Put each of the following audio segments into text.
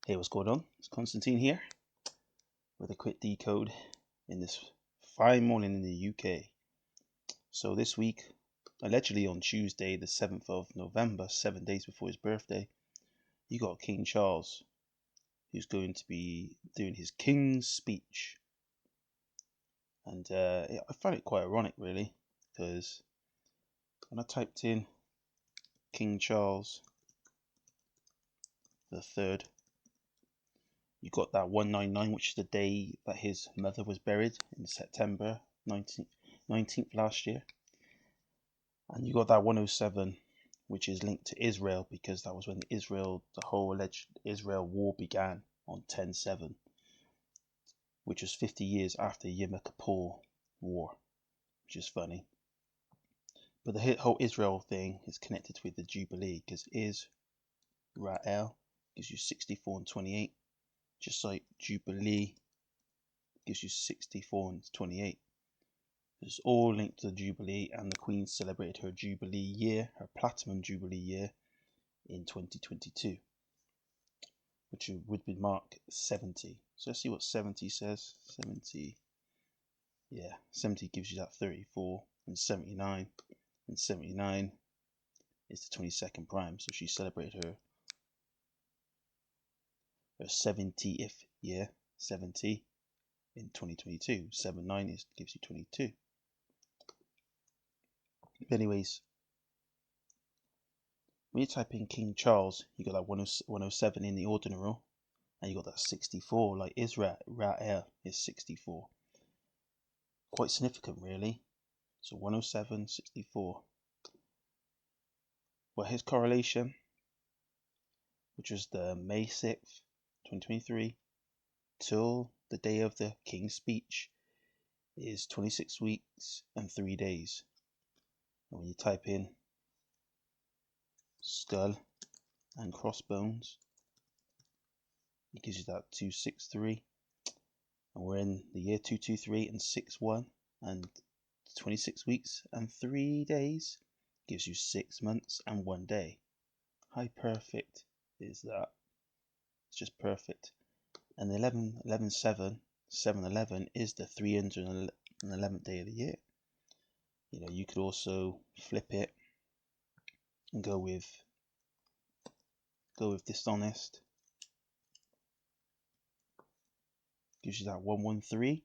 Hey, what's going on? It's Constantine here with a quick decode in this fine morning in the UK. So this week, allegedly on Tuesday, the 7th of November, 7 days before his birthday, you got King Charles, who's going to be doing his King's Speech. And I find it quite ironic, really, because when I typed in King Charles the Third, you got that 199, which is the day that his mother was buried in September 19th last year. And you got that 107, which is linked to Israel, because that was when the whole alleged Israel war began on 10/7, which was 50 years after Yom Kippur war, which is funny. But the whole Israel thing is connected with the Jubilee, because Israel gives you 64 and 28, just like Jubilee gives you 64 and 28. It's all linked to the Jubilee, and the Queen celebrated her Jubilee year, her Platinum Jubilee year, in 2022, which would be mark 70. So let's see what 70 says. 70, yeah, 70 gives you that 34, and 79, and 79 is the 22nd prime. So she celebrated her 70th year, 70 in 2022. 79 gives you 22. But anyways, when you type in King Charles, you got that 107 in the ordinal, and you got that 64, like Israel is 64. Quite significant, really. So 107, 64. Well, his correlation, which was the May 6th, 2023, till the day of the King's Speech, is 26 weeks and 3 days. And when you type in skull and crossbones, it gives you that 263. And we're in the year 223 and 61, and 26 weeks and 3 days gives you 6 months and 1 day. How perfect is that? It's just perfect. And the 7/11 is the 311th day of the year. You know, you could also flip it and go with dishonest. Gives you that 113.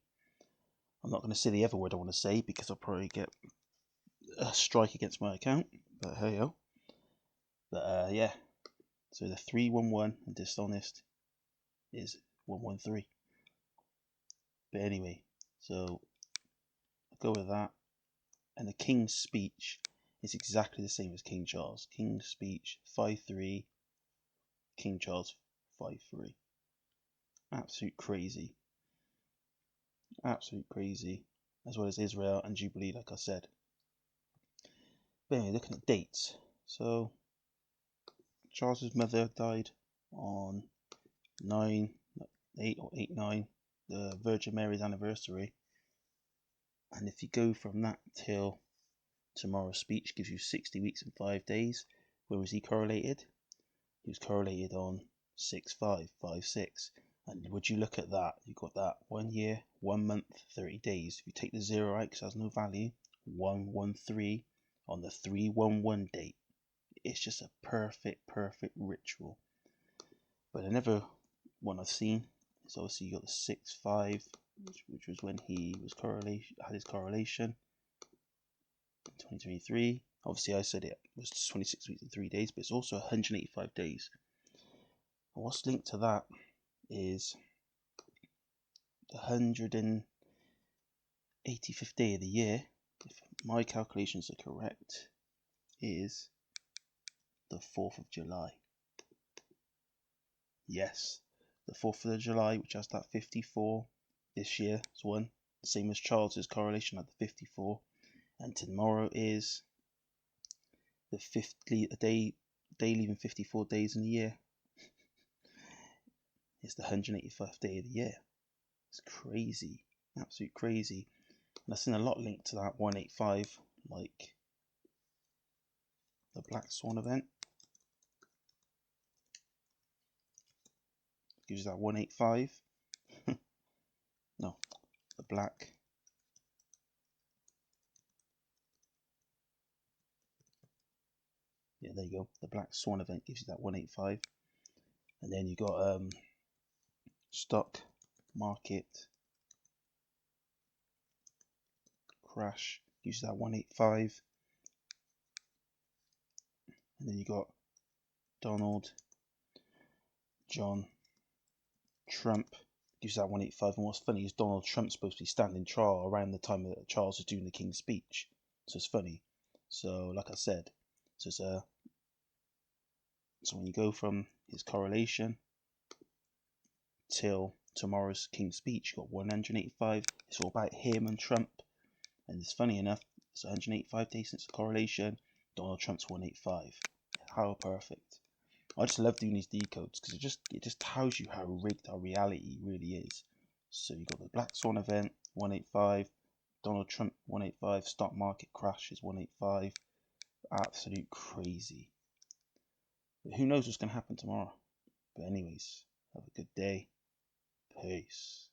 I'm not going to say the other word I want to say, because I'll probably get a strike against my account. But hey ho. But yeah. So the 311 and dishonest is 113. But anyway, so I'll go with that. And the King's Speech is exactly the same as King Charles. King's Speech 5-3, King Charles 5-3. Absolute crazy. Absolute crazy. As well as Israel and Jubilee, like I said. But anyway, looking at dates. So Charles's mother died on 9/8 or 8/9, the Virgin Mary's anniversary. And if you go from that till tomorrow's speech, gives you 60 weeks and 5 days. Where was he correlated? He was correlated on 6/5, 5/6. And would you look at that? You got that 1 year, 1 month, 30 days. If you take the 0 out, because it has no value, 113 on the 311 date. It's just a perfect ritual. But another one I've seen is obviously you got the 6/5, which was when he was had his correlation in 2023. Obviously, I said it was 26 weeks and 3 days, but it's also 185 days. And what's linked to that is the 185th day of the year, if my calculations are correct, is the 4th of July. Yes, the 4th of July, which has that 54 this year, is one. The same as Charles's correlation at the 54. And tomorrow is the day leaving 54 days in the year. It's the 185th day of the year. It's crazy, absolute crazy. And I've seen a lot linked to that 185, like the Black Swan event. gives you that 185. No, the black. Yeah, there you go. The black swan event gives you that 185. And then you got stock market crash gives you that 185. And then you got Donald John Trump gives that 185. And what's funny is Donald Trump's supposed to be standing trial around the time that Charles was doing the King's Speech. So it's funny. So like I said, so it's so when you go from his correlation till tomorrow's King's Speech, you got 185. It's all about him and Trump. And it's funny enough, it's 185 days since the correlation. Donald Trump's 185. How perfect. I just love doing these decodes because it just tells you how rigged our reality really is. So you got the Black Swan event, 185, Donald Trump 185, stock market crash is 185. Absolute crazy. But who knows what's going to happen tomorrow. But anyways, have a good day. Peace.